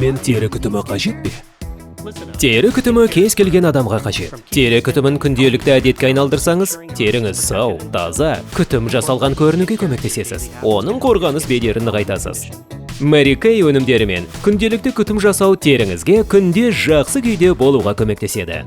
шынымен тері күтімі қажет пе? Тері күтімі кез келген адамға қажет. Тері күтімін күнделікті әдетке айналдырсаңыз, теріңіз сау, таза, күтім жасалған көрінуге көмектесесіз. Оның қорғаныс бедерін нығайтасыз. Mary Kay өнімдерімен күнделікті күтім жасау теріңізге күнде жақсы күйде болуға көмектеседі.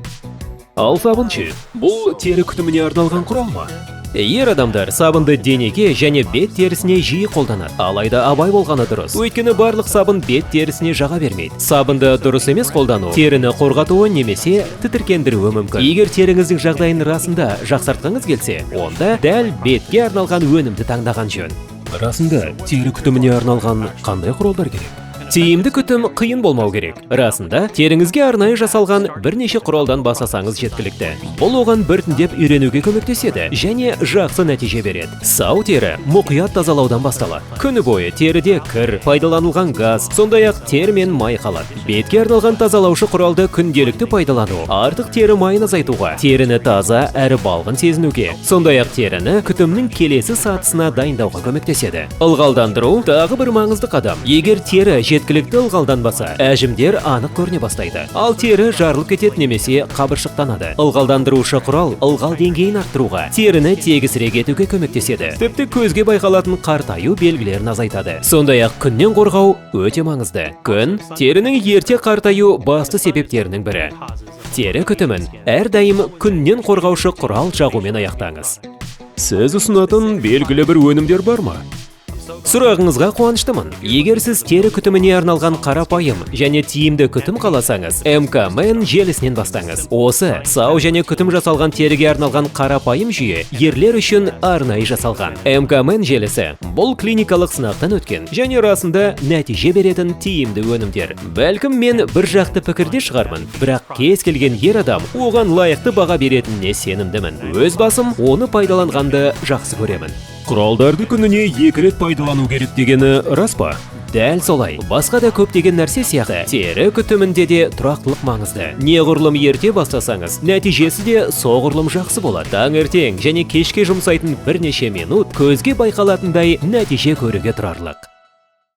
Ал сабыншы, бұл тері күтіміне арналған құрал ма? Ер адамдар сабынды денеге және бет терісіне жиі қолданады. Алайда абай болғаны дұрыс. Өйткені барлық сабын бет терісіне жаға бермейді. Сабынды дұрыс емес қолдану теріні қорғатуы немесе тітіркендіруі мүмкін. Егер теріңіздің жағдайын расында жақсартқыңыз келсе, онда дәл бетке арналған өнімді таңдаған жөн. Расында, тері күтіміне арналған қандай құралдар керек? Тиімді күтім қиын болмау керек. Расында, теріңізге арнайы жасалған бірнеше құралдан басасаңыз жеткілікті. Бұл оған біртіндеп үйренуге көмектеседі және жақсы нәтиже береді. Сау тері мұқият тазалаудан басталады. Күні бойы теріде кір, пайдаланылған газ, сондай-ақ тер мен май қалады. Бетке арналған тазалаушы құралды күнделікті пайдалану артық тері майын азайтуға, теріні таза әрі балғын сезінуге, сондай-ақ теріні күтімнің келесі сатысына дайындауға көмектеседі. Ылғалдандыру тағы бір маңызды қадам. Егер тері жеткілікті ылғалданбаса, әжімдер анық көріне бастайды. Ал тері жарылып кетеді немесе қабыршықтанады. Ылғалдандырушы құрал ылғал деңгейін арттыруға, теріні тегісірек етуге көмектеседі. Тіпті көзге байқалатын қартаю белгілерін азайтады. Сондай-ақ күннен қорғау өте маңызды. Күн терінің ерте қартаю басты себептерінің бірі. Тері күтімін әрдайым күннен қорғаушы құрал жағумен аяқтаңыз. Сіз ұсынатын белгілі бір өнімдер бар ма? Сұрағыңызға қуаныштымын. Егер сіз тері күтіміне арналған қарапайым және тиімді күтім қаласаңыз, MK-мен желісінен бастаңыз. Осы сау және күтім жасалған теріге арналған қарапайым жүйе ерлер үшін арнайы жасалған. MK-мен желісі бұл клиникалық сынақтан өткен және расында нәтиже беретін тиімді өнімдер. Бәлкім мен бір жақты пікірде шығармын, бірақ кез келген ер адам оған лайықты баға беретініне сенімдімін. Өз басым оны пайдаланғанды жақсы көремін. Құралдарды күніне 2 рет пайдалану керек дегені рас па? Дәл солай. Басқа да көптеген нәрсе сияқты тері күтімінде де тұрақтылық маңызды. Неғұрлым ерте бастасаңыз, нәтижесі де соғұрлым жақсы болады. Таңертең және кешке жұмсайтын бірнеше минут көзге байқалатындай нәтиже көруге тұрарлық.